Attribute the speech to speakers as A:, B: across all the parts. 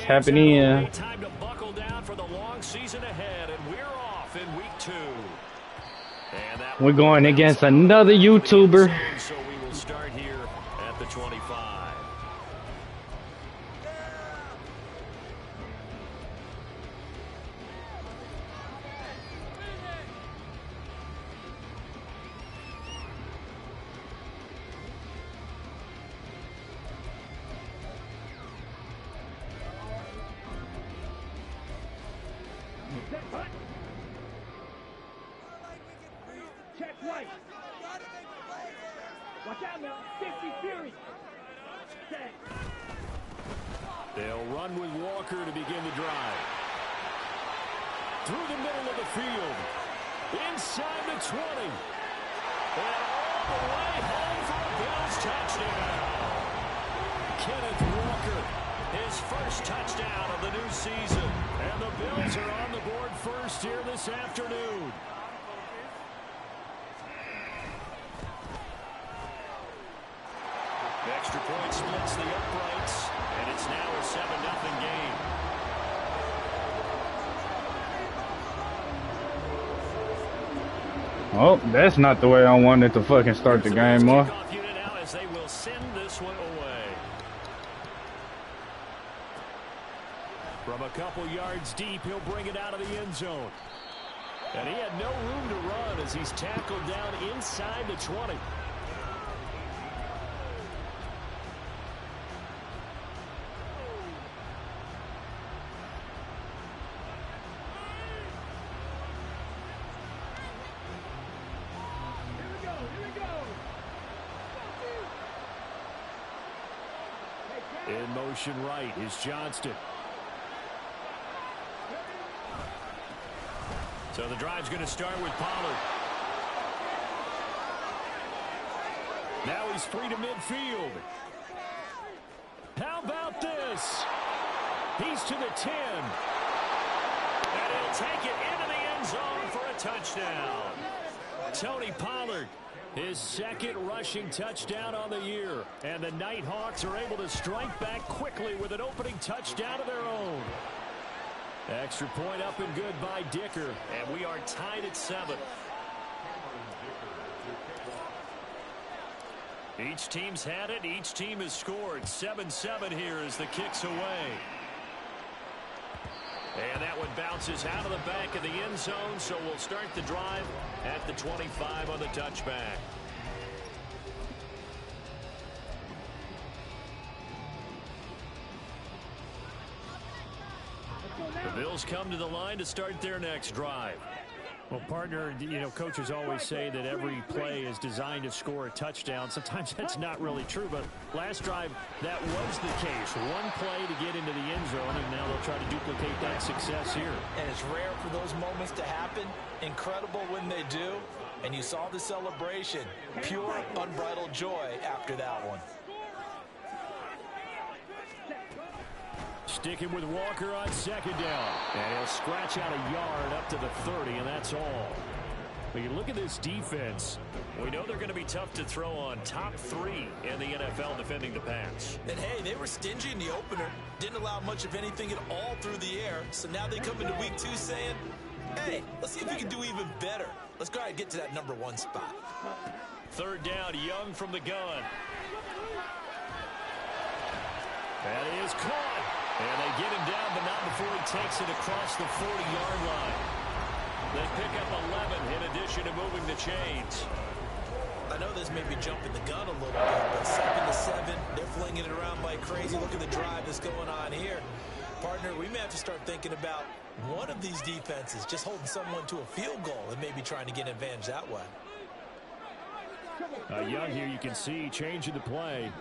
A: tapping in.
B: Time to buckle down for the long season ahead, and we're off in week 2.
A: We're going against another YouTuber.
B: So we will start here at the 25.
C: Check right. Watch out now. 50 Fury.
B: They'll run with Walker to begin the drive. Through the middle of the field. Inside the 20. And all the way home for a Bills touchdown. Kenneth Walker, his first touchdown of the new season. And the Bills are on the board first here this afternoon. Extra point splits the uprights, and it's now a 7-0 game.
A: Oh, that's not the way I wanted to fucking start the game, more.
B: As they will send this one away. From a couple yards deep, he'll bring it out of the end zone. And he had no room to run as he's tackled down inside the 20. In motion right is Johnston. So the drive's going to start with Pollard. Now he's free to midfield. How about this? He's to the 10. And he'll take it into the end zone for a touchdown. Tony Pollard, his second rushing touchdown on the year. And the Nighthawks are able to strike back quickly with an opening touchdown of their own. Extra point up and good by Dicker. And we are tied at 7. Each team's had it. Each team has scored. 7-7 here as the kick's away. And that one bounces out of the back of the end zone, so we'll start the drive at the 25 on the touchback. The Bills come to the line to start their next drive. Well, partner, you know, coaches always say that every play is designed to score a touchdown. Sometimes that's not really true, but last drive, that was the case. One play to get into the end zone, and now they'll try to duplicate that success here.
D: And it's rare for those moments to happen. Incredible when they do. And you saw the celebration. Pure, unbridled joy after that one.
B: Sticking with Walker on second down. And he'll scratch out a yard up to the 30, and that's all. But you look at this defense. We know they're going to be tough to throw on. Top 3 in the NFL defending the pass.
D: And, hey, they were stingy in the opener. Didn't allow much of anything at all through the air. So now they come into week 2 saying, hey, let's see if we can do even better. Let's go ahead and get to that number 1 spot.
B: Third down, Young from the gun. That is caught. And they get him down, but not before he takes it across the 40-yard line. They pick up 11 in addition to moving the chains.
D: I know this may be jumping the gun a little bit, but 7-7, they're flinging it around like crazy. Look at the drive that's going on here. Partner, we may have to start thinking about one of these defenses just holding someone to a field goal and maybe trying to get an advantage that way.
B: Young here, you can see, changing the play.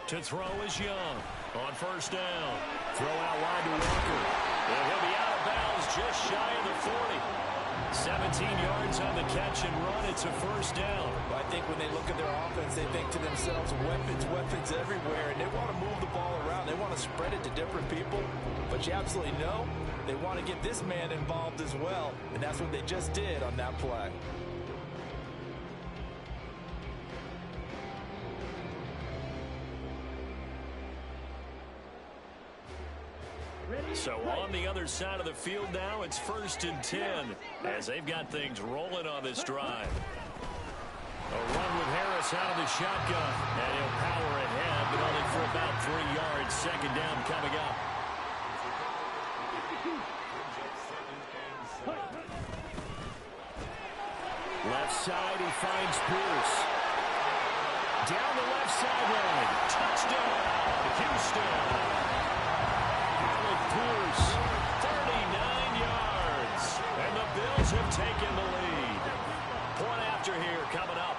B: To throw is Young on first down. Throw out wide to Walker. And he'll be out of bounds just shy of the 40. 17 yards on the catch and run. It's a first down.
D: I think when they look at their offense, they think to themselves, weapons, weapons everywhere. And they want to move the ball around. They want to spread it to different people. But you absolutely know they want to get this man involved as well. And that's what they just did on that play.
B: So on the other side of the field now, it's 1st and 10 as they've got things rolling on this drive. A run with Harris out of the shotgun, and he'll power ahead, but only for about 3 yards. 2nd down coming up. Left side, he finds Pierce. Down the left sideline. Touchdown, Houston. Pierce, 39 yards. And the Bills have taken the lead. Point after here coming up.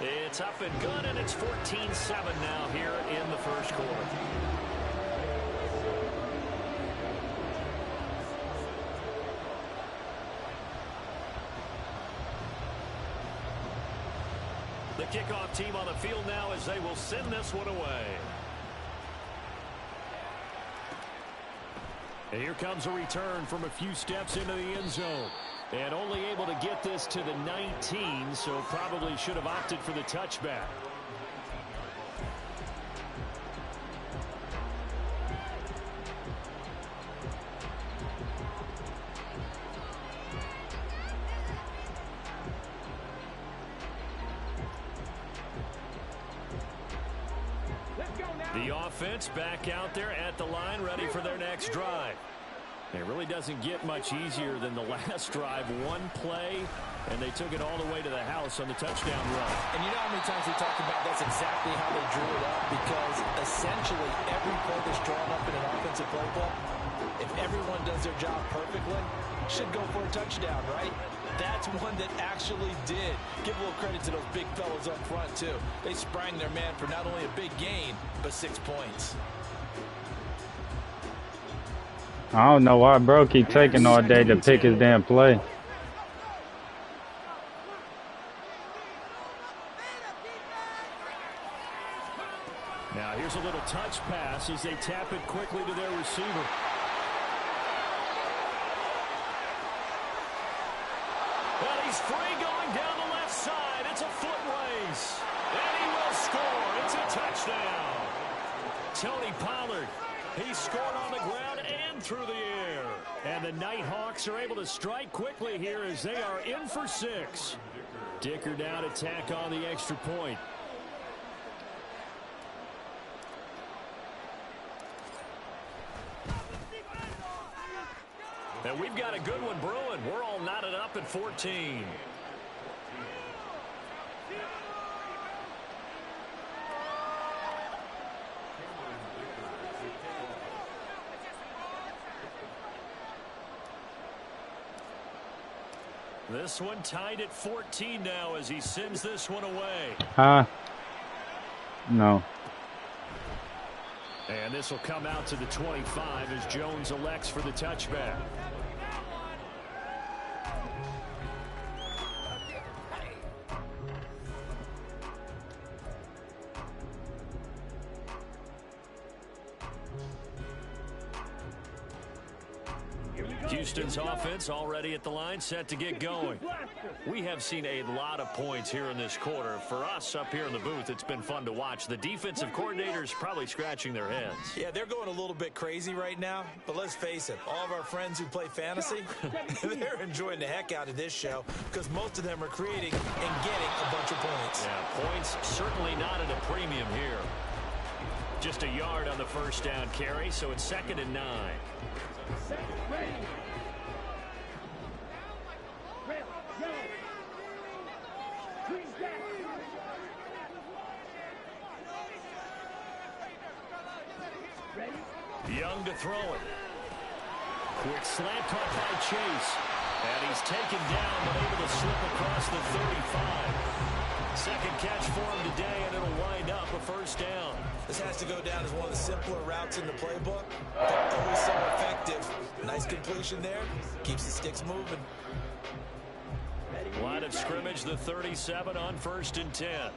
B: It's up and good, and it's 14-7 now here in the first quarter. The kickoff team on the field now as they will send this one away. And here comes a return from a few steps into the end zone. And only able to get this to the 19, so probably should have opted for the touchback. The offense back out there at the line, ready for their next drive. It really doesn't get much easier than the last drive. One play, and they took it all the way to the house on the touchdown run.
D: And you know how many times we talked about that's exactly how they drew it up, because essentially every play that's drawn up in an offensive playbook, if everyone does their job perfectly, should go for a touchdown, right? That's one that actually did. Give a little credit to those big fellas up front, too. They sprang their man for not only a big gain, but 6 points.
A: I don't know why bro keep taking all day to pick his damn play.
B: Now here's a little touch pass as they tap it quickly to their receiver. And he's free going down the left side. It's a foot race. And he will score. It's a touchdown. Tony Pollard. He scored on the ground and through the air. And the Nighthawks are able to strike quickly here as they are in for 6. Dicker down to tack on the extra point. And we've got a good one brewing. We're all knotted up at 14. This one tied at 14 now as he sends this one away.
A: No.
B: And this will come out to the 25 as Jones elects for the touchback. Houston's offense already at the line, set to get going. We have seen a lot of points here in this quarter. For us up here in the booth, it's been fun to watch. The defensive coordinators probably scratching their heads.
D: Yeah, they're going a little bit crazy right now, but let's face it, all of our friends who play fantasy, they're enjoying the heck out of this show because most of them are creating and getting a bunch of points.
B: Yeah, points certainly not at a premium here. Just a yard on the first down carry, so it's 2nd and 9. Young to throw it. Quick slant caught by Chase. And he's taken down but able to slip across the 35. Second catch for him today, and it'll wind up a first down.
D: This has to go down as one of the simpler routes in the playbook, but always so effective. Nice completion there. Keeps the sticks moving.
B: Line of scrimmage, the 37 on 1st and 10.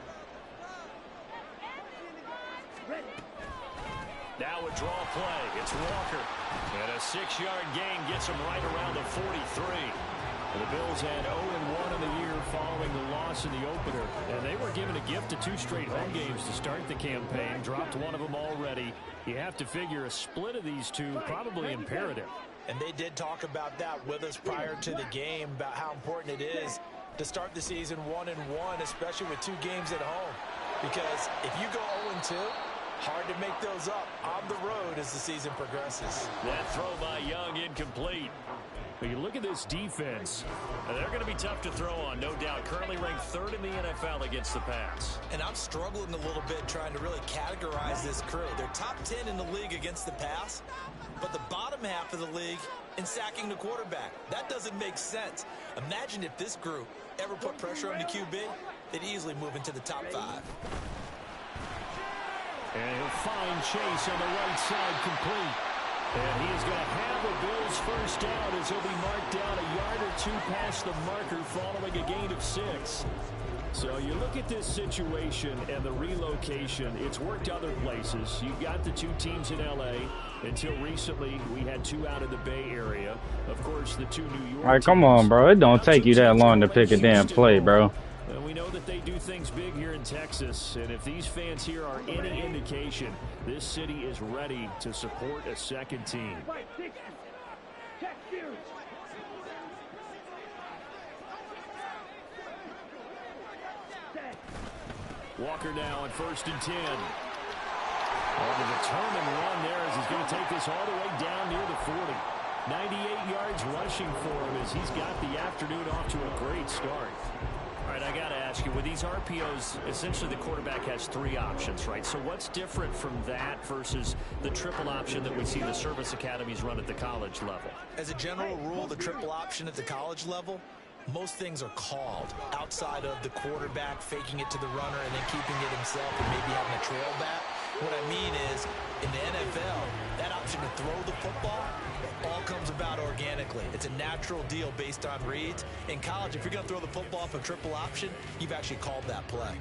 B: Now a draw play. It's Walker. And a 6-yard gain gets him right around the 43. The Bills had 0-1 in the year following the loss in the opener, and they were given a gift of 2 straight home games to start the campaign. Dropped one of them already. You have to figure a split of these two probably imperative.
D: And they did talk about that with us prior to the game, about how important it is to start the season 1-1, especially with 2 games at home. Because if you go 0-2, hard to make those up on the road as the season progresses.
B: That throw by Young incomplete. But you look at this defense, they're going to be tough to throw on, no doubt. Currently ranked 3rd in the NFL against the pass.
D: And I'm struggling a little bit trying to really categorize this crew. They're top 10 in the league against the pass, but the bottom half of the league in sacking the quarterback. That doesn't make sense. Imagine if this group ever put pressure on the QB, they'd easily move into the top 5.
B: And he'll find Chase on the right side complete. And he is going to have a Bills first down as he'll be marked down a yard or 2 past the marker following a gain of 6. So you look at this situation and the relocation. It's worked other places. You've got the 2 teams in L.A. Until recently, we had 2 out of the Bay Area. Of course, the 2 New York
A: All right, come on, bro. It don't take you that long to pick a damn play, bro.
B: We know that they do things big here in Texas, and if these fans here are any indication, this city is ready to support a second team. Walker now on 1st and 10. Well, the determined run there as he's going to take this all the way down near the 40. 98 yards rushing for him as he's got the afternoon off to a great start. All right, I got to ask you, with these RPOs, essentially the quarterback has 3 options, right? So what's different from that versus the triple option that we see the service academies run at the college level?
D: As a general rule, the triple option at the college level, most things are called outside of the quarterback faking it to the runner and then keeping it himself and maybe having a trail back. What I mean is, in the NFL, that option to throw the football all comes about organically. It's a natural deal based on reads. In college, if you're going to throw the football off a triple option, you've actually called that play.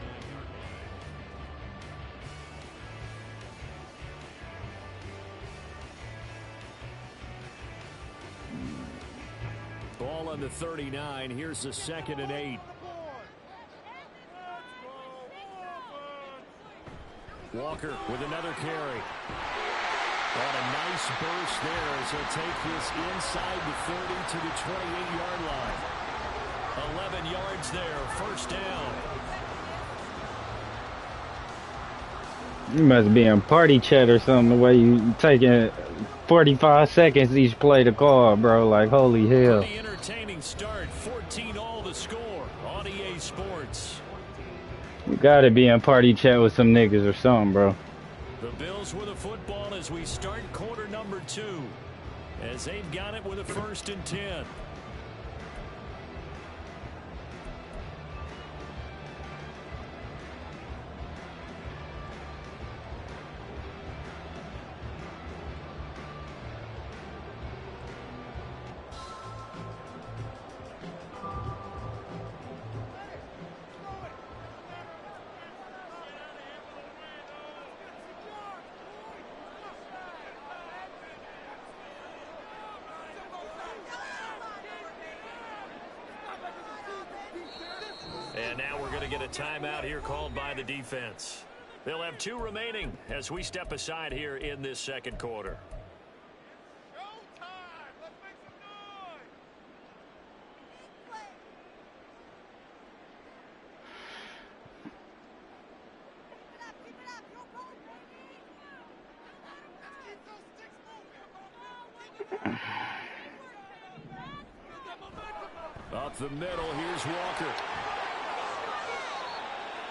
B: Ball on the 39. Here's the 2nd and 8. Walker with another carry. And a nice burst there as he'll take this inside the 30 to the 28-yard line. 11 yards there, first down.
A: You must be in party chat or something, the way you taking 45 seconds each play to call, bro. Like, holy hell.
B: Pretty entertaining start. 14-all the score on EA Sports.
A: You gotta be in party chat with some niggas or something, bro.
B: The Bills with a football as we start quarter number 2. As they've got it with a 1st and 10. And now we're going to get a timeout here called by the defense. They'll have 2 remaining as we step aside here in this 2nd quarter. Up the middle, here's Walker.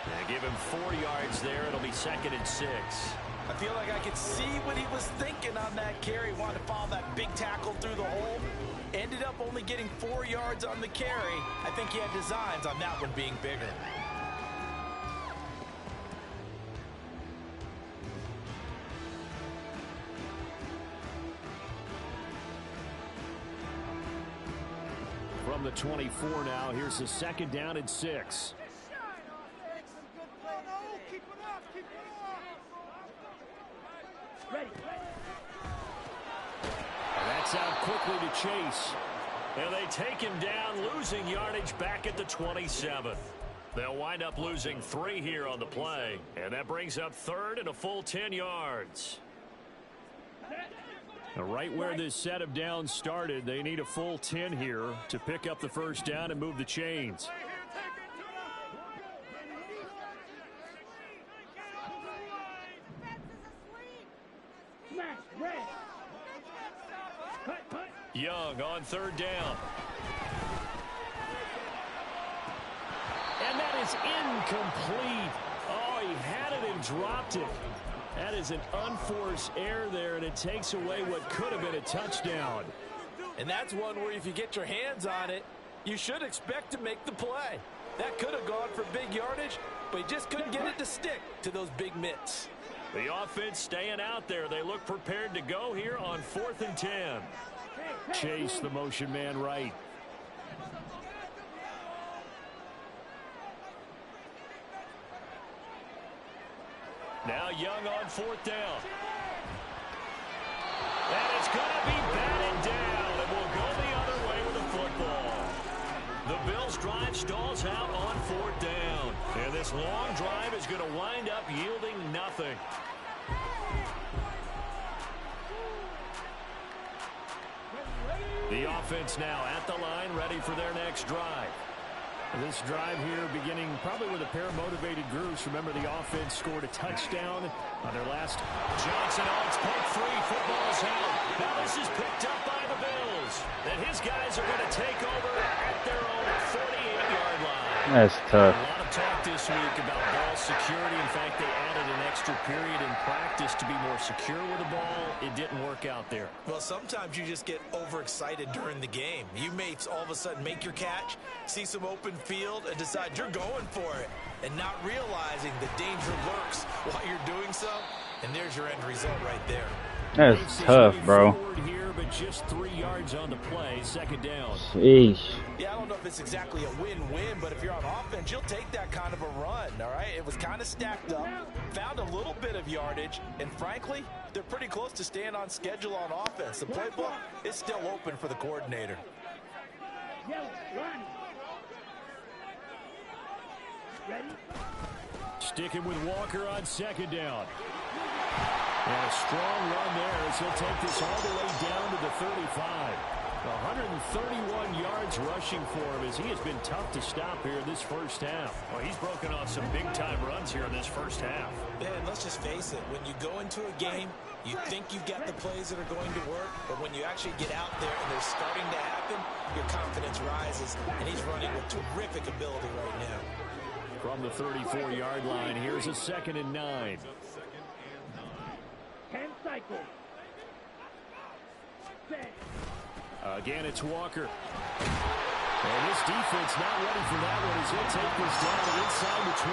B: They give him 4 yards there. It'll be 2nd and 6.
D: I feel like I could see what he was thinking on that carry. Wanted to follow that big tackle through the hole. Ended up only getting 4 yards on the carry. I think he had designs on that one being bigger.
B: From the 24 now, here's the 2nd down and 6. That's out quickly to Chase. And they take him down, losing yardage back at the 27. They'll wind up losing 3 here on the play. And that brings up 3rd and a full 10 yards. Now, right where this set of downs started, they need a full 10 here to pick up the first down and move the chains. Young on 3rd down. And that is incomplete. Oh, he had it and dropped it. That is an unforced error there, and it takes away what could have been a touchdown.
D: And that's one where if you get your hands on it, you should expect to make the play. That could have gone for big yardage, but he just couldn't get it to stick to those big mitts.
B: The offense staying out there. They look prepared to go here on 4th and 10. Chase the motion man right. Now Young on 4th down. And it's going to be batted down, and we'll go the other way with the football. The Bills' drive stalls out on 4th down. And this long drive is going to wind up yielding nothing. The offense now at the line, ready for their next drive. This drive here beginning probably with a pair of motivated groups. Remember, the offense scored a touchdown on their last. Johnson on its pick free. Football's out. Now this is picked up by the Bills. And his guys are going to take over at their own 48-yard line.
A: That's tough.
B: A lot of talk this week about ball security. In fact, they added an extra period in practice to be more secure with the ball. It didn't work out there.
D: Well, sometimes you just get overexcited during the game. You may all of a sudden make your catch, see some open field, and decide you're going for it, and not realizing the danger lurks while you're doing so. And there's your end result right there.
A: That's tough, bro.
B: Here, but just 3 yards on the play, 2nd down.
A: Sheesh.
D: Yeah, I don't know if it's exactly a win-win, but if you're on offense, you'll take that kind of a run, all right? It was kind of stacked up, found a little bit of yardage, and frankly, they're pretty close to staying on schedule on offense. The playbook is still open for the coordinator.
B: Sticking with Walker on 2nd down. And a strong run there as he'll take this all the way down to the 35. 131 yards rushing for him as he has been tough to stop here this first half. Well, he's broken off some big-time runs here in this first half.
D: Yeah, and let's just face it. When you go into a game, you think you've got the plays that are going to work, but when you actually get out there and they're starting to happen, your confidence rises, and he's running with terrific ability right now.
B: From the 34-yard line, here's a 2nd and 9.
C: 10 cycles.
B: Again, it's Walker. And this defense not ready for that one as he'll take this down to inside the 25.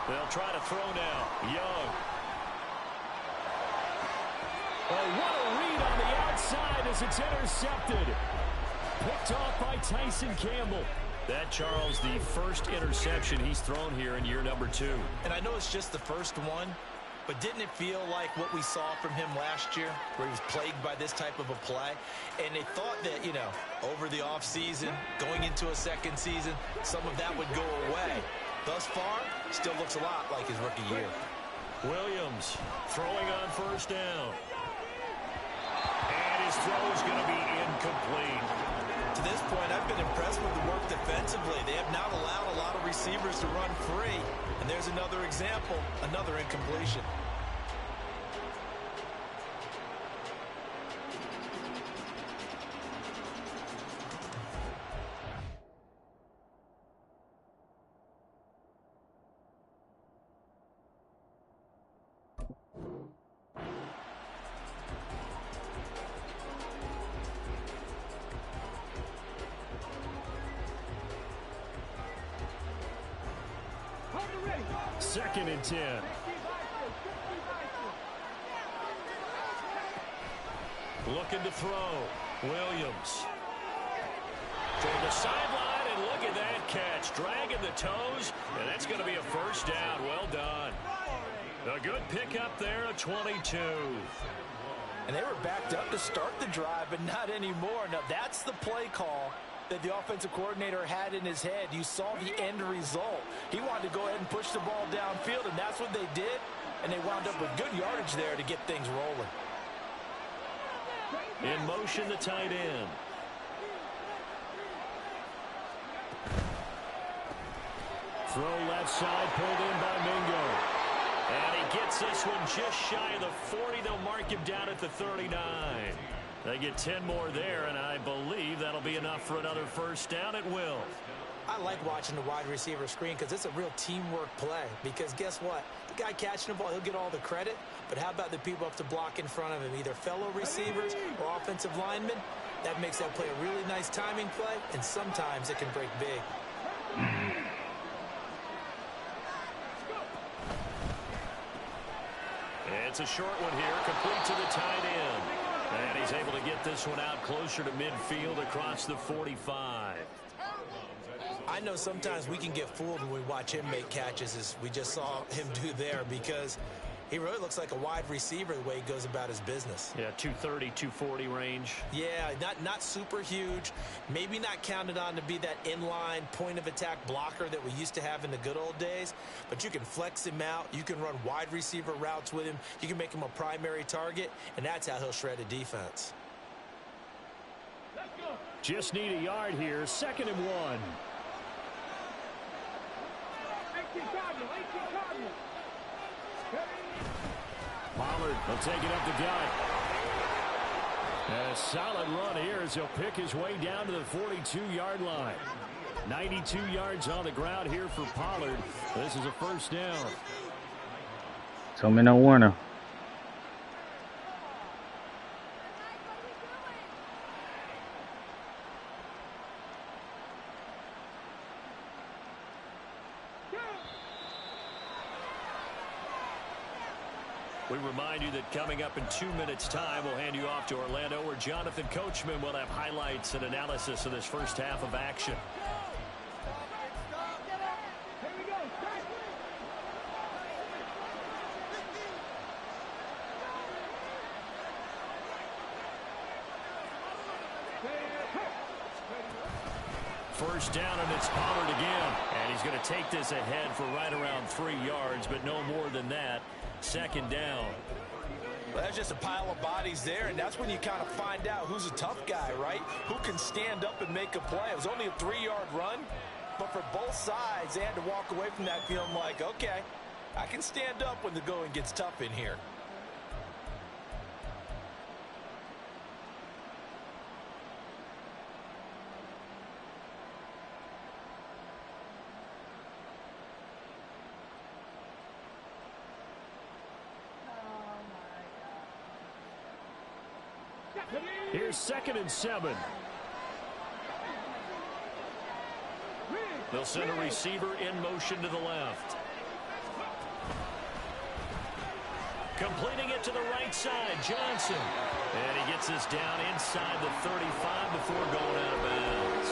B: They'll try to throw now. Young. Oh, what a read on the outside as it's intercepted. Picked off by Tyson Campbell. That, Charles, the first interception he's thrown here in year number 2.
D: And I know it's just the first one, but didn't it feel like what we saw from him last year, where he was plagued by this type of a play? And they thought that, you know, over the offseason, going into a second season, some of that would go away. Thus far, still looks a lot like his rookie year.
B: Williams throwing on 1st down. And his throw is going to be incomplete.
D: To this point, I've been impressed with the work defensively. They have not allowed a lot of receivers to run free. And there's another example, another incompletion.
B: Second and 10. Looking to throw. Williams. Toward the sideline, and look at that catch. Dragging the toes, and that's going to be a first down. Well done. A good pickup there, a 22.
D: And they were backed up to start the drive, but not anymore. Now, that's the play call that the offensive coordinator had in his head. You saw the end result. He wanted to go ahead and push the ball downfield, and that's what they did. And they wound up with good yardage there to get things rolling.
B: In motion, the tight end. Throw left side, pulled in by Mingo. And he gets this one just shy of the 40. They'll mark him down at the 39. They get 10 more there, and I believe that'll be enough for another first down. It will.
D: I like watching the wide receiver screen because it's a real teamwork play. Because guess what? The guy catching the ball, he'll get all the credit. But how about the people up to block in front of him, either fellow receivers or offensive linemen? That makes that play a really nice timing play, and sometimes it can break big.
B: It's a short one here, complete to the tight end. And he's able to get this one out closer to midfield across the 45.
D: I know sometimes we can get fooled when we watch him make catches, as we just saw him do there, because he really looks like a wide receiver the way he goes about his business.
B: Yeah, 230, 240 range.
D: Yeah, not super huge. Maybe not counted on to be that inline point-of-attack blocker that we used to have in the good old days. But you can flex him out. You can run wide receiver routes with him. You can make him a primary target, and that's how he'll shred a defense.
B: Just need a yard here. 2nd and 1.
C: 18 Cardinals, 18 Cardinals.
B: Pollard will take it up the gut. And a solid run here as he'll pick his way down to the 42-yard line. 92 yards on the ground here for Pollard. This is a first down.
A: 2-minute warning.
B: We remind you that coming up in 2 minutes' time, we'll hand you off to Orlando, where Jonathan Coachman will have highlights and analysis of this first half of action. First down, and it's Pollard again. And he's going to take this ahead for right around 3 yards, but no more than that. 2nd down.
D: Well, that's just a pile of bodies there, and that's when you kind of find out who's a tough guy, right? Who can stand up and make a play. It was only a 3-yard run, but for both sides, they had to walk away from that feeling like, okay, I can stand up when the going gets tough in here.
B: Here's 2nd and 7. They'll send a receiver in motion to the left. Completing it to the right side, Johnson. And he gets this down inside the 35 before going out of bounds.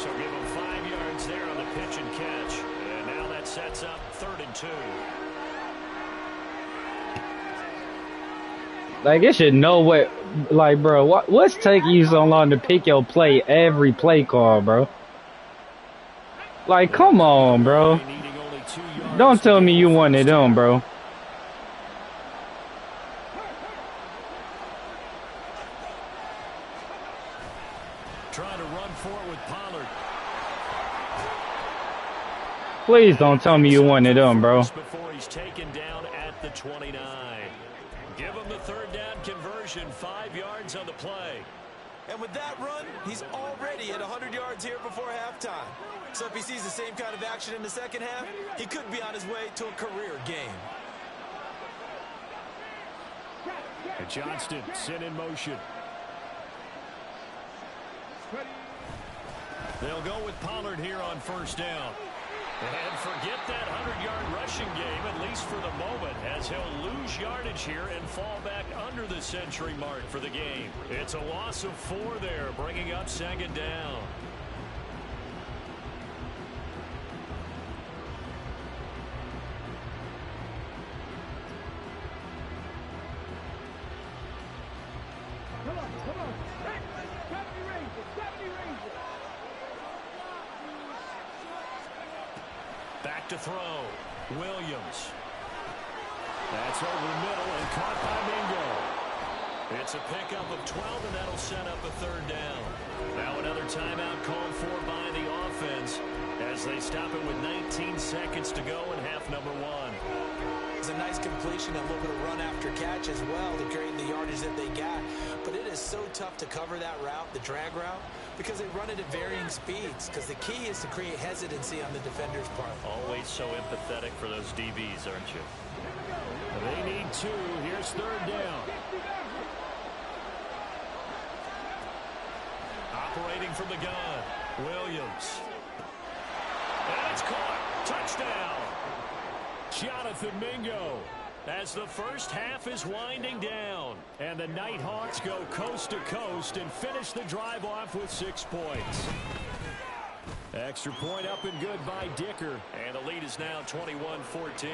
B: So give him 5 yards there on the pitch and catch. And now that sets up 3rd and 2.
A: Like, it should know what, like, bro, what's taking you so long to pick your play every play call, bro? Like, come on, bro. Don't tell me you wanted them, bro.
B: Trying to run for it with Pollard.
A: Please don't tell me you wanted them, bro.
B: Before he's taken down at the 29. Give him the 3rd down conversion, 5 yards on the play.
D: And with that run, he's already at 100 yards here before halftime. So if he sees the same kind of action in the second half, he could be on his way to a career game.
B: And Johnston sent in motion. They'll go with Pollard here on 1st down. And forget that 100-yard rushing game, at least for the moment, as he'll lose yardage here and fall back under the century mark for the game. It's a loss of 4 there, bringing up 2nd down. back to throw. Williams. That's over the middle and caught by Mingo. It's a pickup of 12, and that'll set up a third down. Now another timeout called for by the offense as they stop it with 19 seconds to go in half number one.
D: It's a nice completion, a little bit of run after catch as well to create the yardage that they got. But it is so tough to cover that route, the drag route, because they run it at varying speeds. Because the key is to create hesitancy on the defender's part.
B: Always so empathetic for those DBs, aren't you? They need two. Here's third down. Operating from the gun, Williams. And it's caught. Touchdown. Jonathan Mingo. As the first half is winding down. And the Nighthawks go coast to coast and finish the drive off with 6 points. Extra point up and good by Dicker. And the lead is now 21-14.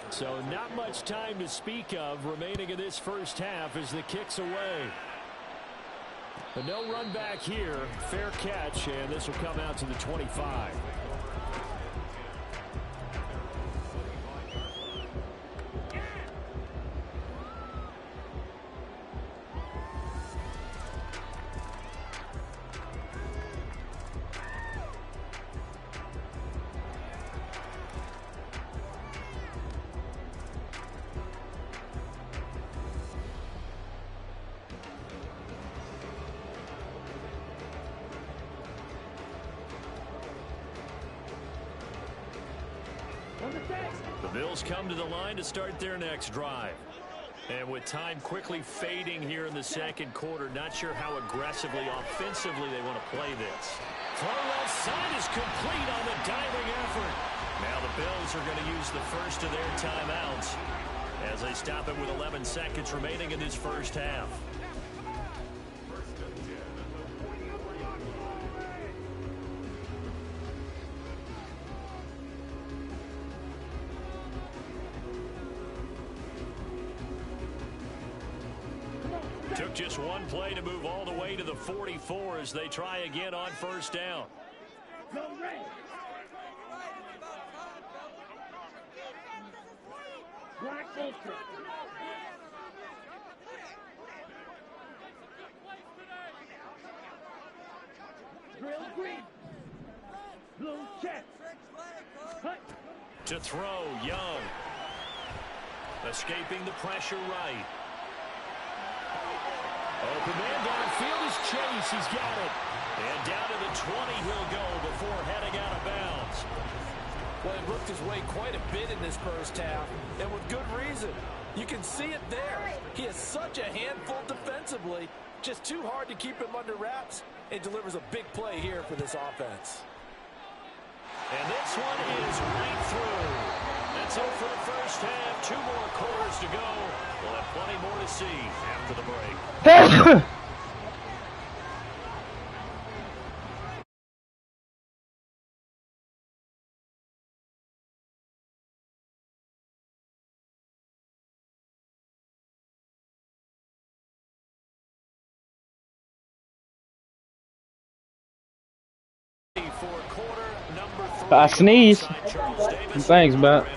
B: So not much time to speak of remaining in this first half as the kick's away. But no run back here. Fair catch, and this will come out to the 25. The Bills come to the line to start their next drive. And with time quickly fading here in the second quarter, not sure how aggressively, offensively they want to play this. Throw left side is complete on the diving effort. Now the Bills are going to use the first of their timeouts as they stop it with 11 seconds remaining in this first half. Took just one play to move all the way to the 44 as they try again on first down. To throw, Young. Escaping the pressure right. Open man downfield is Chase. He's got it. And down to the 20 he'll go before heading out of bounds.
E: Well, he worked his way quite a bit in this first half, and with good reason. You can see it there. He is such a handful defensively. Just too hard to keep him under wraps. It delivers a big play here for this offense.
B: And this one is right through. That's it for the first half. 2 more quarters to go. We'll have plenty more to see after the break. For quarter number 3.
A: I sneeze. Thanks, but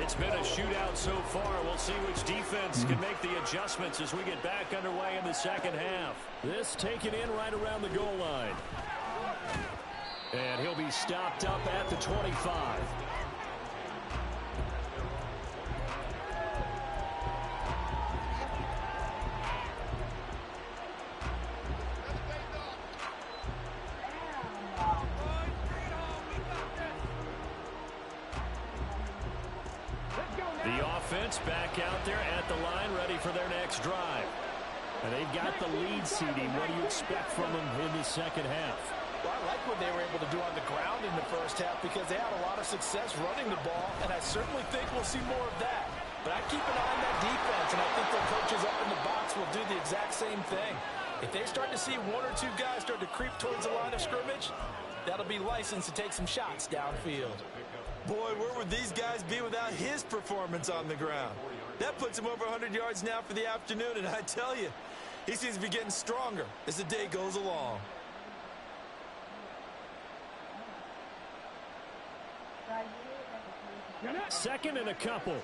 B: it's been a shootout so far. We'll see which defense can make the adjustments as we get back underway in the second half. This taken in right around the goal line. And he'll be stopped up at the 25. The offense back out there at the line, ready for their next drive. And they've got the lead seeding. What do you expect from them in the second half?
E: Well, I like what they were able to do on the ground in the first half because they had a lot of success running the ball, and I certainly think we'll see more of that. But I keep an eye on that defense, and I think their coaches up in the box will do the exact same thing. If they start to see 1 or 2 guys start to creep towards the line of scrimmage, that'll be licensed to take some shots downfield.
D: Boy, where would these guys be without his performance on the ground? That puts him over 100 yards now for the afternoon, and I tell you, He seems to be getting stronger as the day goes along.
B: Second and a couple.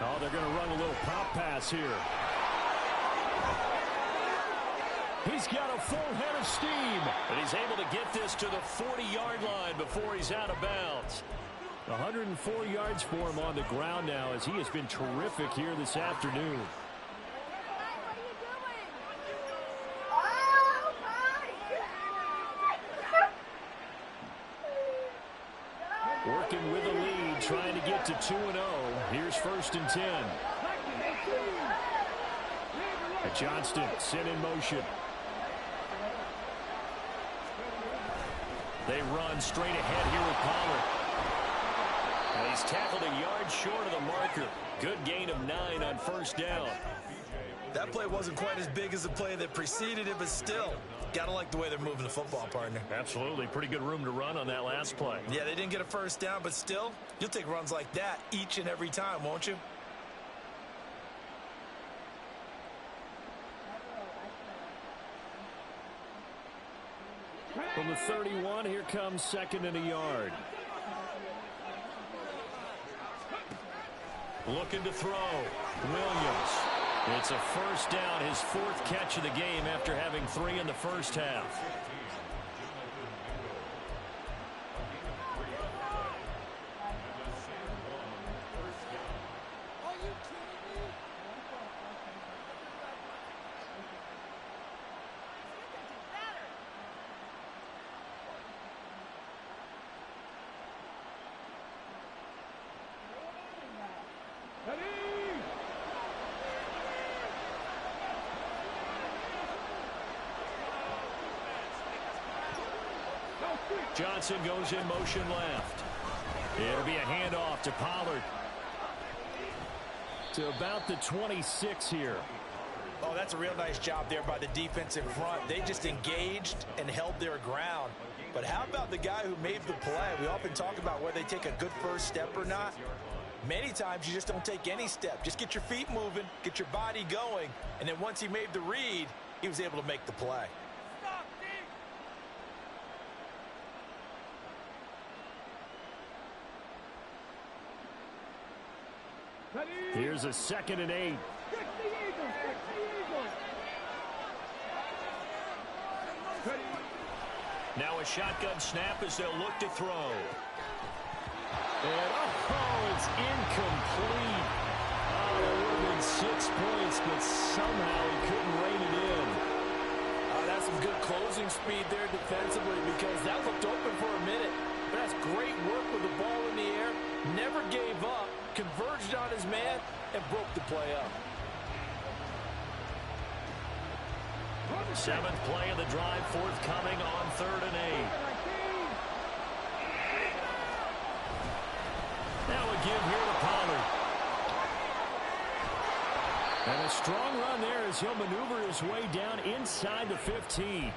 B: Oh, they're going to run a little pop pass here. He's got a full head of steam. And he's able to get this to the 40-yard line before he's out of bounds. 104 yards for him on the ground now as he has been terrific here this afternoon. Working with the lead, trying to get to 2-0. Here's 1st and 10. And Johnston sent in motion. They run straight ahead here with Pollard. And he's tackled a yard short of the marker. Good gain of 9 on 1st down.
D: That play wasn't quite as big as the play that preceded it, but still, gotta like the way they're moving the football, partner.
B: Absolutely. Pretty good room to run on that last play.
D: Yeah, they didn't get a 1st down, but still, you'll take runs like that each and every time, won't you?
B: From the 31, here comes 2nd and a yard. Looking to throw. Williams. It's a 1st down, his 4th catch of the game after having 3 in the 1st half. Johnson goes in motion left. It'll be a handoff to Pollard. To about the 26 here.
E: Oh, that's a real nice job there by the defense in front. They just engaged and held their ground. But how about the guy who made the play? We often talk about whether they take a good 1st step or not. Many times you just don't take any step. Just get your feet moving, get your body going, and then once he made the read, he was able to make the play.
B: Here's a 2nd and 8. Now a shotgun snap as they'll look to throw. And it's incomplete. Oh, that would have been 6 points, but somehow he couldn't rein it in.
E: That's some good closing speed there defensively because that looked open for a minute. But that's great work with the ball in the air. Never gave up, converged on his man, and broke the play up.
B: 7th play of the drive forthcoming on 3rd and 8. Now a give here to Pollard. And a strong run there as he'll maneuver his way down inside the 15.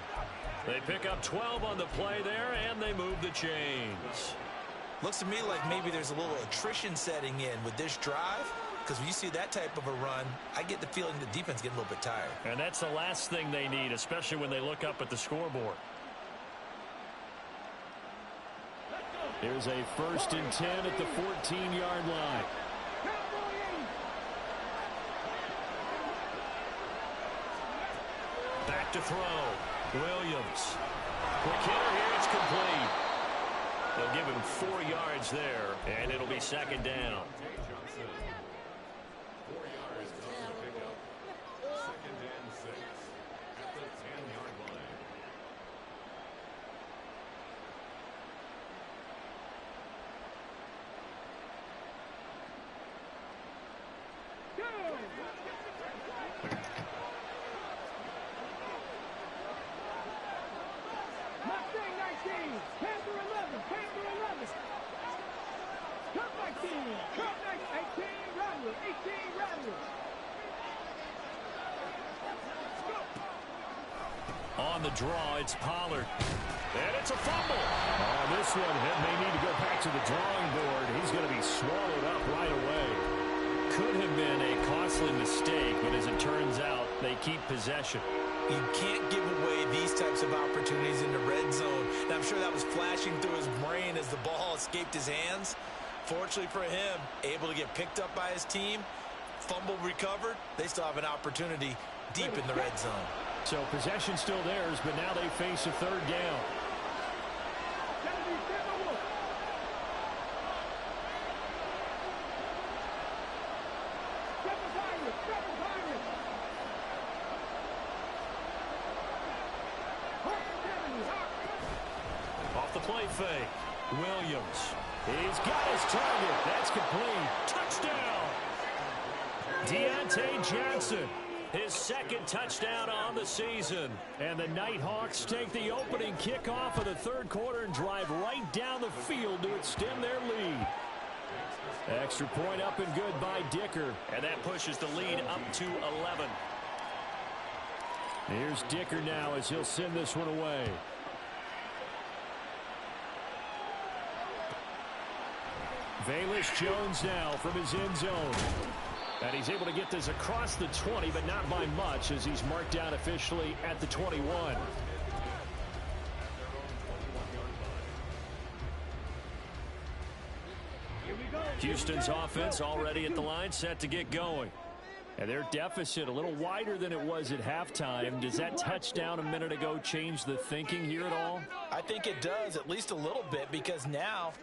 B: They pick up 12 on the play there, and they move the chains.
D: Looks to me like maybe there's a little attrition setting in with this drive. Because when you see that type of a run, I get the feeling the defense getting a little bit tired.
B: And that's the last thing they need, especially when they look up at the scoreboard. Here's a 1st and 10 at the 14-yard line. Back to throw. Williams. Quick hitter here. It's complete. They'll give him 4 yards there, and it'll be 2nd down.
C: Panther 11. Come back team. Come back 18.
B: On the draw, it's Pollard. And it's a fumble. On this one, it may need to go back to the drawing board. He's going to be swallowed up right away. Could have been a costly mistake, but as it turns out, they keep possession.
D: You can't give away these types of opportunities in the red zone. And I'm sure that was flashing through his brain as the ball escaped his hands. Fortunately for him, able to get picked up by his team, fumble recovered. They still have an opportunity deep in the red zone.
B: So possession still theirs, but now they face a third down. Off the play fake, Williams. He's got his target. That's complete. Touchdown. Deontay Johnson. His second touchdown on the season. And the Nighthawks take the opening kickoff of the third quarter and drive right down the field to extend their lead. Extra point up and good by Dicker. And that pushes the lead up to 11. Here's Dicker now as he'll send this one away. Velus Jones now from his end zone. And he's able to get this across the 20, but not by much as he's marked down officially at the 21. Houston's offense already at the line, set to get going. And their deficit a little wider than it was at halftime. Does that touchdown a minute ago change the thinking here at all?
E: I think it does, at least a little bit, because now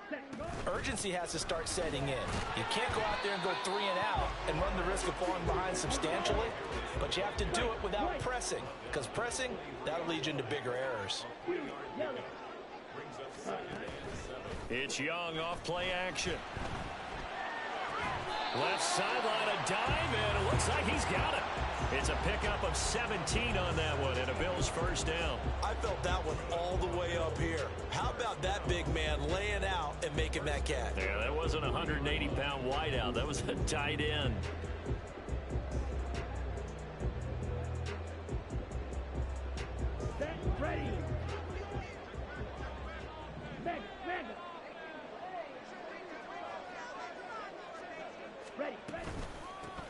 E: urgency has to start setting in. You can't go out there and go 3 and out and run the risk of falling behind substantially, but you have to do it without pressing, because pressing, that'll lead you into bigger errors.
B: It's Young off play action. Left sideline, a dive, and it looks like he's got it. It's a pickup of 17 on that one, and a Bills first down.
D: I felt that one all the way up here. How about that big man laying out and making that catch?
B: Yeah, that wasn't a 180-pound wideout. That was a tight end.
C: Ready.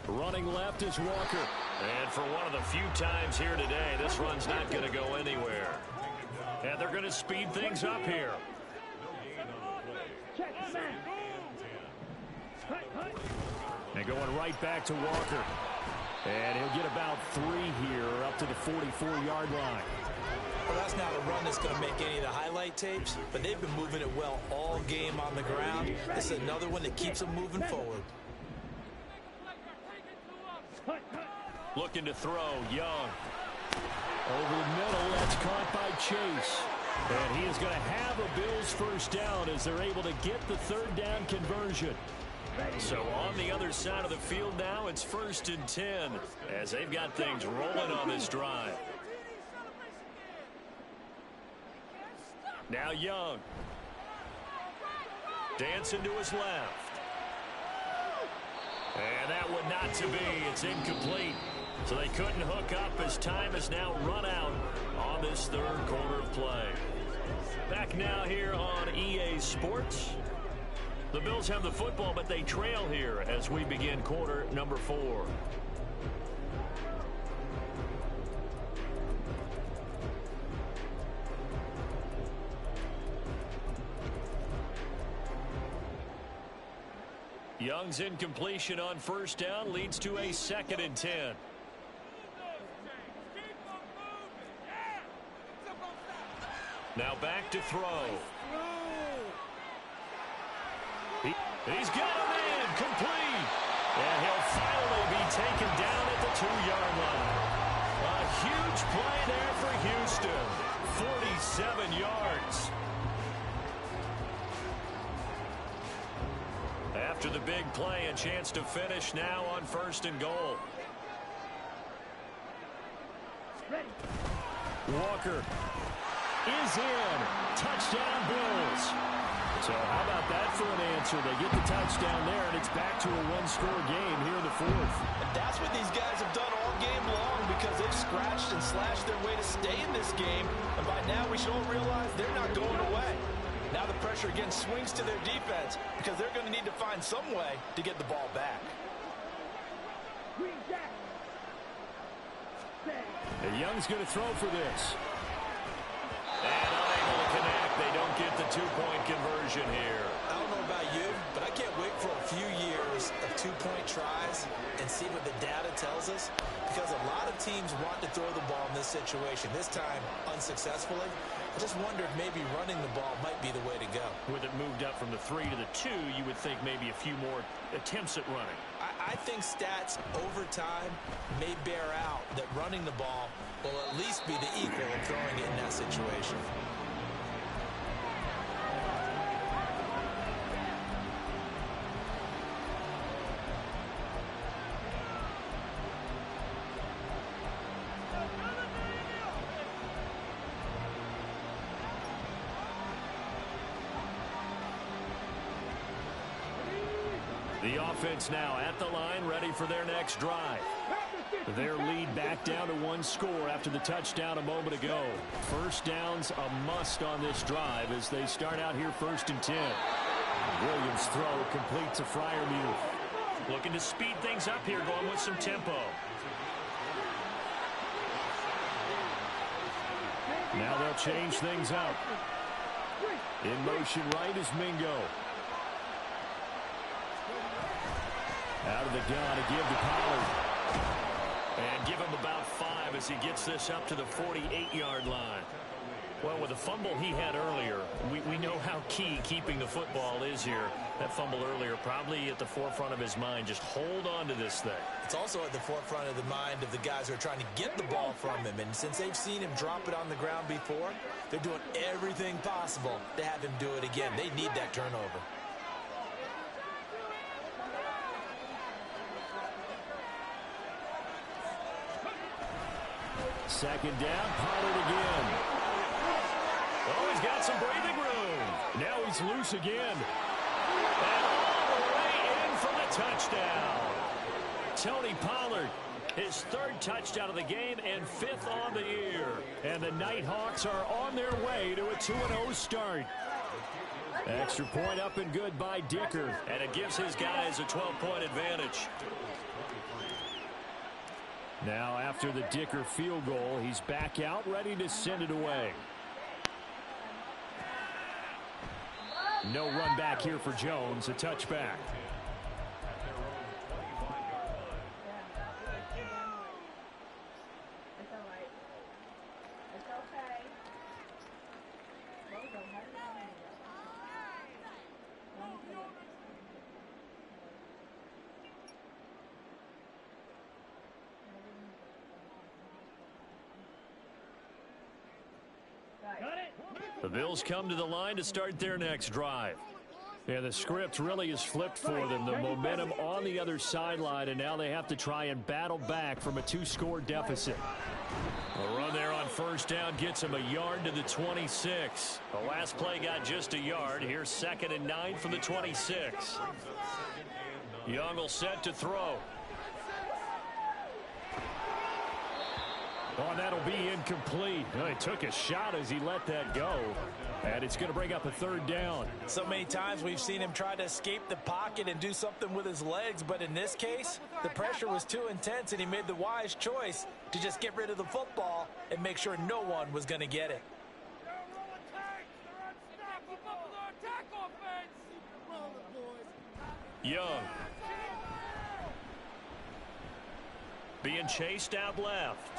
B: Running left is Walker. And for one of the few times here today, this run's not going to go anywhere. And they're going to speed things up here. And going right back to Walker. And he'll get about 3 here up to the 44-yard line.
D: Well, that's not a run that's going to make any of the highlight tapes, but they've been moving it well all game on the ground. This is another one that keeps them moving forward.
B: Looking to throw, Young. Over the middle, that's caught by Chase. And he is going to have a Bills first down as they're able to get the third down conversion. So on the other side of the field now, it's 1st and 10 as they've got things rolling on this drive. Now Young. Dancing to his left. And that one not to be. It's incomplete. So they couldn't hook up as time has now run out on this third quarter of play. Back now here on EA Sports. The Bills have the football, but they trail here as we begin quarter number 4. Young's incompletion on first down leads to a 2nd and 10. Now back to throw. He's got a man complete. And he'll finally be taken down at the 2-yard line. A huge play there for Houston. 47 yards. After the big play, a chance to finish now on 1st and goal. Walker is in. Touchdown Bills. So how about that for an answer? They get the touchdown there, and it's back to a 1-score game here in the 4th.
E: And that's what these guys have done all game long because they've scratched and slashed their way to stay in this game. And by now, we should all realize they're not going away. Now the pressure again swings to their defense because they're going to need to find some way to get the ball back.
B: And Young's going to throw for this. And unable to connect. They don't get the two-point conversion here.
D: I don't know about you, but I can't wait for a few years of two-point tries and see what the data tells us, because a lot of teams want to throw the ball in this situation, this time unsuccessfully. I just wonder if maybe running the ball might be the way to go.
B: With it moved up from the 3 to the 2, you would think maybe a few more attempts at running.
D: I think stats over time may bear out that running the ball will at least be the equal of throwing it in that situation.
B: The offense now at the line, ready for their next drive. Their lead back down to 1 score after the touchdown a moment ago. First down's a must on this drive as they start out here 1st and 10. Williams' throw complete to Freiermuth. Looking to speed things up here, going with some tempo. Now they'll change things up. In motion right is Mingo. Out of the gun to give to Pollard. And give him about 5 as he gets this up to the 48-yard line. Well, with the fumble he had earlier, we know how key keeping the football is here. That fumble earlier probably at the forefront of his mind. Just hold on to this thing.
D: It's also at the forefront of the mind of the guys who are trying to get the ball from him. And since they've seen him drop it on the ground before, they're doing everything possible to have him do it again. They need that turnover.
B: Second down, Pollard again. Oh, he's got some breathing room. Now he's loose again. And all the way in for the touchdown. Tony Pollard, his 3rd touchdown of the game and 5th on the year. And the Nighthawks are on their way to a 2-0 start. Extra point up and good by Dicker. And it gives his guys a 12-point advantage. Now after the Dicker field goal, he's back out ready to send it away. No run back here for Jones, a touchback. The Bills come to the line to start their next drive. Yeah, the script really is flipped for them. The momentum on the other sideline, and now they have to try and battle back from a 2-score deficit. A run there on 1st down gets him a yard to the 26. The last play got just a yard. Here's 2nd and 9 from the 26. Young will set to throw. Oh, and that'll be incomplete. Oh, he took a shot as he let that go. And it's going to bring up a 3rd down.
E: So many times we've seen him try to escape the pocket and do something with his legs. But in this case, the pressure was too intense, and he made the wise choice to just get rid of the football and make sure no one was going to get it.
B: Young. Being chased out left.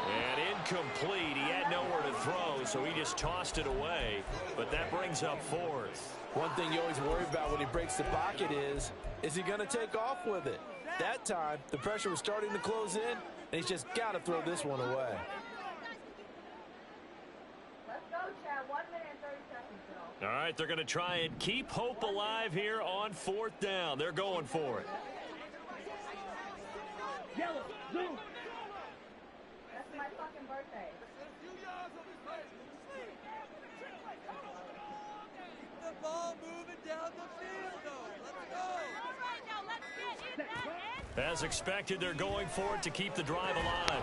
B: And incomplete. He had nowhere to throw, so he just tossed it away. But that brings up 4th.
E: One thing you always worry about when he breaks the pocket is he going to take off with it? That time, the pressure was starting to close in, and he's just got to throw this one away.
C: Let's go, Chad. 1 minute and 30 seconds, though.
B: All right, they're going to try and keep hope alive here on 4th down. They're going for it.
C: Yellow, zoom. That's my fucking birthday.
F: Keep the ball moving down the field, though. Let's go. All right, now let's get in that end
B: As expected, they're going for it to keep the drive alive.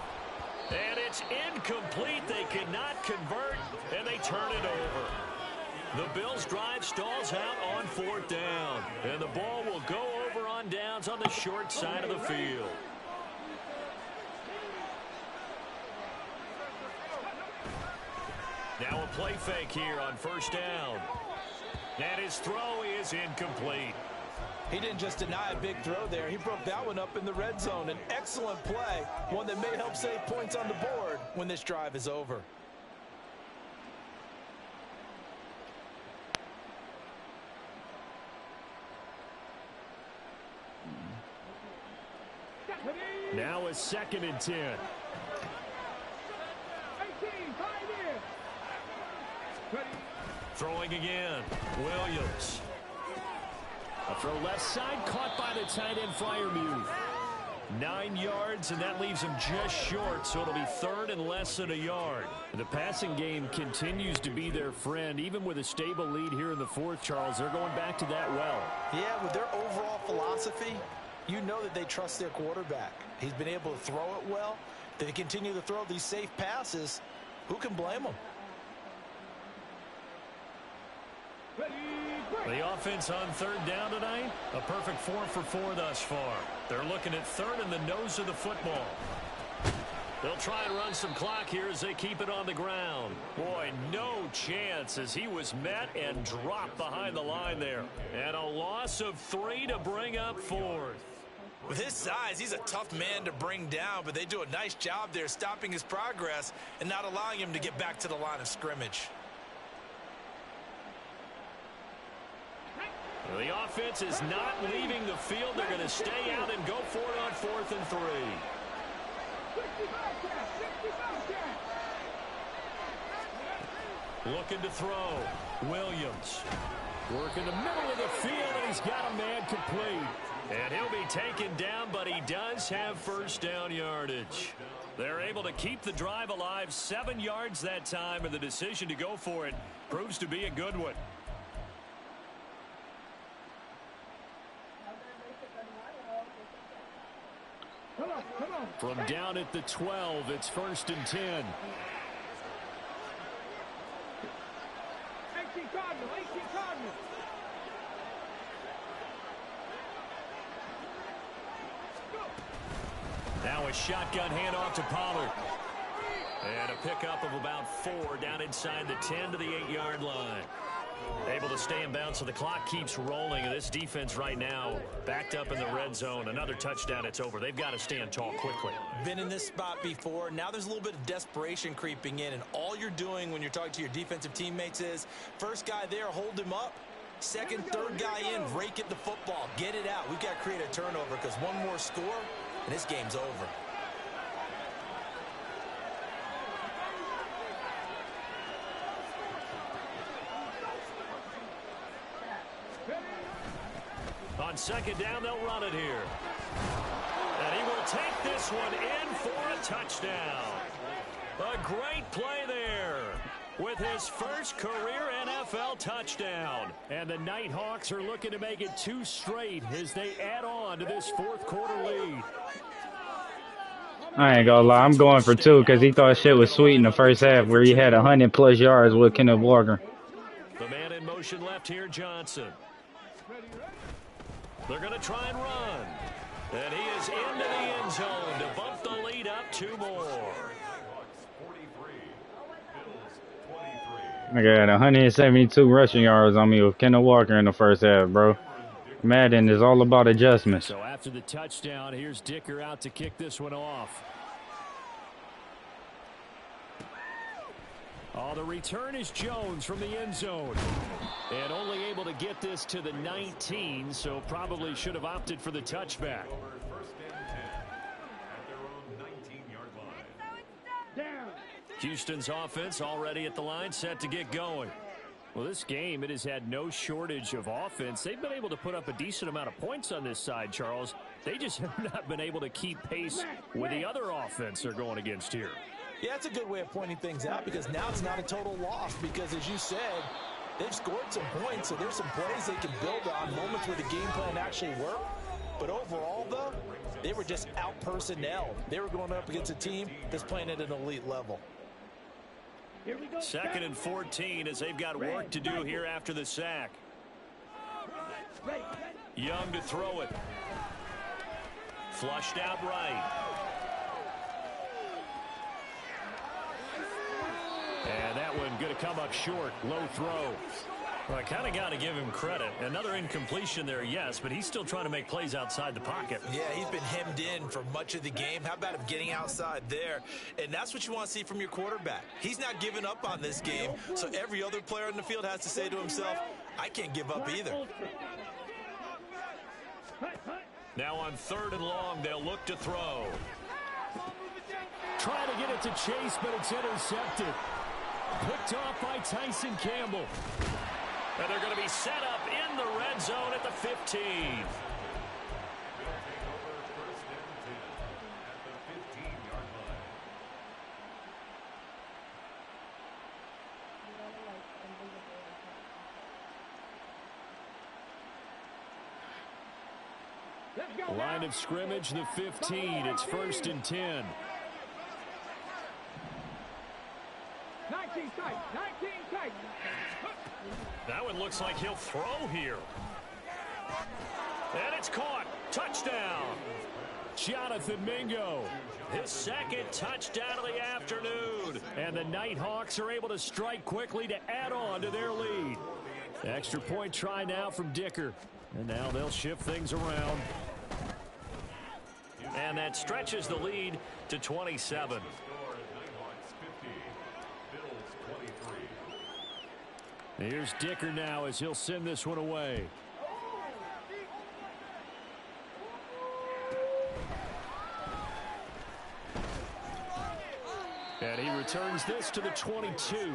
B: And it's incomplete. They cannot convert, and they turn it over. The Bills' drive stalls out on 4th down, and the ball will go over on downs on the short side of the field. Now a play fake here on 1st down. And his throw is incomplete.
E: He didn't just deny a big throw there. He broke that one up in the red zone. An excellent play, one that may help save points on the board when this drive is over.
B: Now a 2nd and 10. Throwing again. Williams. A throw left side, caught by the tight end Freiermuth. 9 yards, and that leaves him just short, so it'll be 3rd and less than a yard. The passing game continues to be their friend. Even with a stable lead here in the 4th, Charles, they're going back to that well.
E: Yeah, with their overall philosophy, you know that they trust their quarterback. He's been able to throw it well. They continue to throw these safe passes. Who can blame them?
B: The offense on 3rd down tonight, a perfect 4 for 4 thus far. They're looking at 3rd and the nose of the football. They'll try and run some clock here as they keep it on the ground. Boy, no chance as he was met and dropped behind the line there. And a loss of 3 to bring up 4th.
D: With his size, he's a tough man to bring down, but they do a nice job there stopping his progress and not allowing him to get back to the line of scrimmage.
B: The offense is not leaving the field. They're going to stay out and go for it on 4th and 3. Looking to throw. Williams. Working the middle of the field, and he's got a man complete. And he'll be taken down, but he does have 1st down yardage. They're able to keep the drive alive, 7 yards that time, and the decision to go for it proves to be a good one. From down at the 12, it's 1st and 10. Now a shotgun handoff to Pollard. And a pickup of about 4 down inside the 10 to the 8-yard line. Able to stay in bounds, so the clock keeps rolling. And this defense right now backed up in the red zone. Another touchdown, it's over. They've got to stand tall quickly.
D: Been in this spot before. Now there's a little bit of desperation creeping in. And all you're doing when you're talking to your defensive teammates is, first guy there, hold him up. Second, third guy in, rake at the football. Get it out. We've got to create a turnover because one more score, and this game's over.
B: On 2nd down, they'll run it here. And he will take this one in for a touchdown. A great play there with his first career NFL touchdown. And the Nighthawks are looking to make it 2 straight as they add on to this 4th quarter lead.
A: I ain't gonna lie, I'm going for 2 because he thought shit was sweet in the first half where he had 100+ yards with Kenneth Walker.
B: The man in motion left here, Johnson. They're going to try and run. And he is into the end zone to bump the lead up 2 more.
A: I got 172 rushing yards on me with Kenneth Walker in the first half, bro. Madden is all about adjustments.
B: So after the touchdown, here's Dicker out to kick this one off. Oh, the return is Jones from the end zone. And only able to get this to the 19, so probably should have opted for the touchback. Houston's offense already at the line, set to get going. Well, this game, it has had no shortage of offense. They've been able to put up a decent amount of points on this side, Charles. They just have not been able to keep pace with the other offense they're going against here.
E: Yeah, that's a good way of pointing things out because now it's not a total loss because, as you said, they've scored some points, so there's some plays they can build on, moments where the game plan actually worked. But overall, though, They were just out-personnel. They were going up against a team that's playing at an elite level.
B: 2nd and 14 as they've got work to do here after the sack. Young to throw it. Flushed out right. And that one going to come up short. Low throw. Well, I kind of got to give him credit. Another incompletion there, yes, but he's still trying to make plays outside the pocket.
D: Yeah, he's been hemmed in for much of the game. How about him getting outside there? And that's what you want to see from your quarterback. He's not giving up on this game, so every other player on the field has to say to himself, I can't give up either.
B: Now on 3rd and long, they'll look to throw. Trying to get it to Chase, but it's intercepted. Picked off by Tyson Campbell. And they're going to be set up in the red zone at the 15. Line of scrimmage, the 15. It's 1st and 10.
C: 19 tight, 19 tight.
B: That one looks like he'll throw here. And it's caught. Touchdown. Jonathan Mingo. His 2nd touchdown of the afternoon. And the Nighthawks are able to strike quickly to add on to their lead. Extra point try now from Dicker. And now they'll shift things around. And that stretches the lead to 27. Here's Dicker now as he'll send this one away. And he returns this to the 22.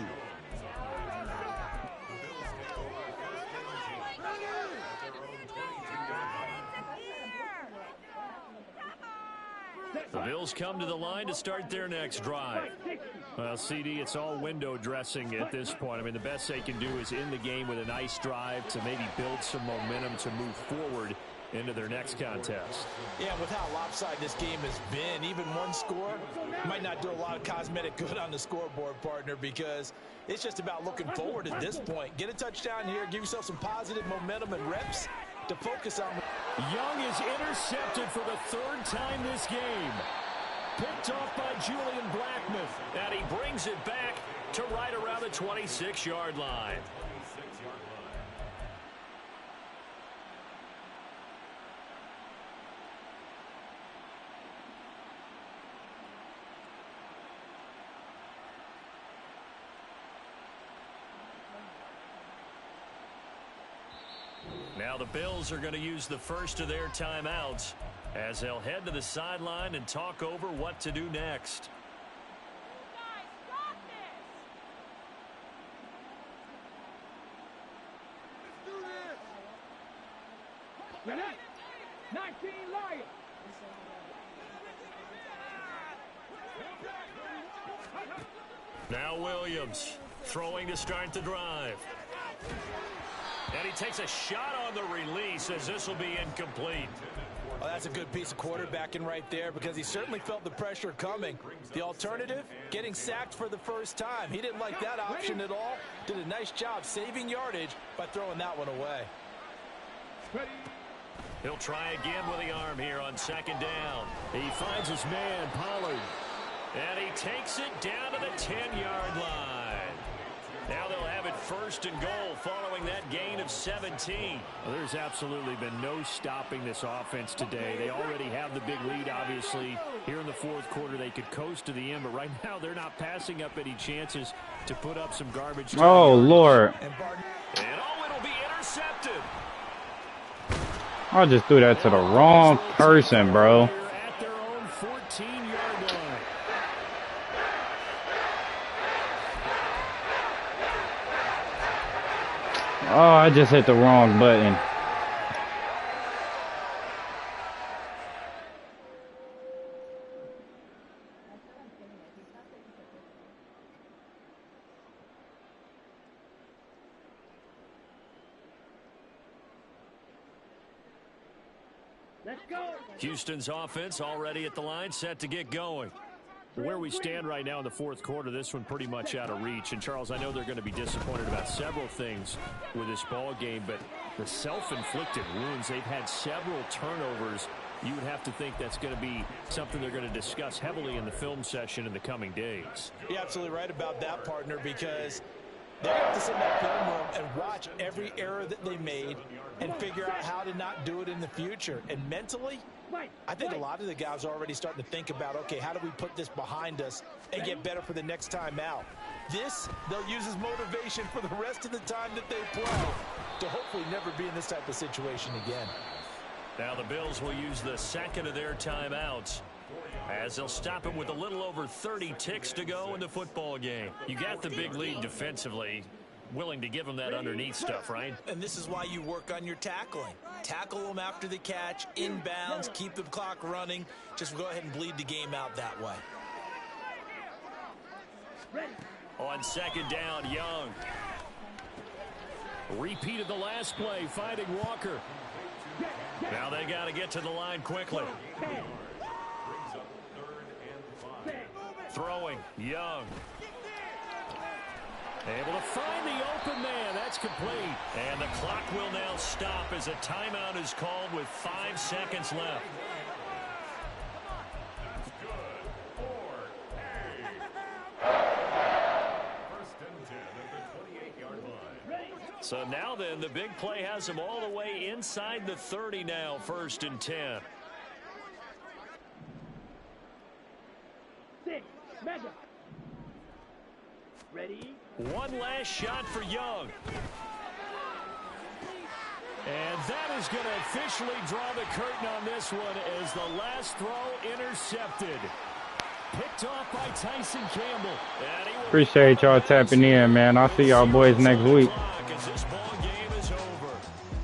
B: The Bills come to the line to start their next drive. Well, CD, it's all window dressing at this point. I mean, the best they can do is in the game with a nice drive to maybe build some momentum to move forward into their next contest.
E: Yeah, with how lopsided this game has been, even one score might not do a lot of cosmetic good on the scoreboard, partner, because it's just about looking forward at this point. Get a touchdown here, give yourself some positive momentum and reps to focus on.
B: Young is intercepted for the 3rd time this game. Picked off by Julian Blackman. And he brings it back to right around the 26-yard line. Now the Bills are going to use the first of their timeouts as they'll head to the sideline and talk over what to do next.
C: Guys, stop this! Let's do this! 19 Lions!
B: Now Williams throwing to start the drive. And he takes a shot on the release as this will be incomplete.
E: Well, that's a good piece of quarterbacking right there because he certainly felt the pressure coming. The alternative, getting sacked for the first time. He didn't like that option at all. Did a nice job saving yardage by throwing that one away.
B: He'll try again with the arm here on 2nd down. He finds his man, Pollard. And he takes it down to the 10-yard line. Now they'll have it 1st and goal following that gain of 17.
F: Well, there's absolutely been no stopping this offense today. They already have the big lead, obviously. Here in the 4th quarter, they could coast to the end, but right now they're not passing up any chances to put up some garbage.
A: Oh, Lord.
B: And it'll be intercepted.
A: I just threw that to the wrong person, bro.
B: At their own 14-yard line.
A: Oh, I just hit the wrong button.
B: Houston's offense already at the line, set to get going.
F: Where we stand right now in the fourth quarter, this one pretty much out of reach. And, Charles, I know they're going to be disappointed about several things with this ball game, but the self-inflicted wounds, they've had several turnovers. You would have to think that's going to be something they're going to discuss heavily in the film session in the coming days.
E: You're absolutely right about that, partner, because they have to sit in that film room and watch every error that they made and figure out how to not do it in the future. And mentally, I think a lot of the guys are already starting to think about, okay, how do we put this behind us and get better for the next time out? This, they'll use as motivation for the rest of the time that they play to hopefully never be in this type of situation again.
B: Now the Bills will use the second of their timeouts as they'll stop him with a little over 30 ticks to go in the football game. You got the big lead defensively. Willing to give them that underneath stuff, right?
D: And this is why you work on your tackling. Tackle them after the catch, inbounds, keep the clock running. Just go ahead and bleed the game out that way.
B: On second down, Young.
F: Repeated the last play, finding Walker.
B: Now they got to get to the line quickly. Throwing, Young.
F: Able to find the open man. That's complete.
B: And the clock will now stop as a timeout is called with 5 seconds left. So now then, the big play has them all the way inside the 30 now, 1st and 10.
C: 6, mega. Ready?
B: One last shot for Young.
F: And that is going to officially draw the curtain on this one as the last throw intercepted. Picked off by Tyson Campbell.
A: Appreciate y'all tapping in, man. I'll see y'all boys next week.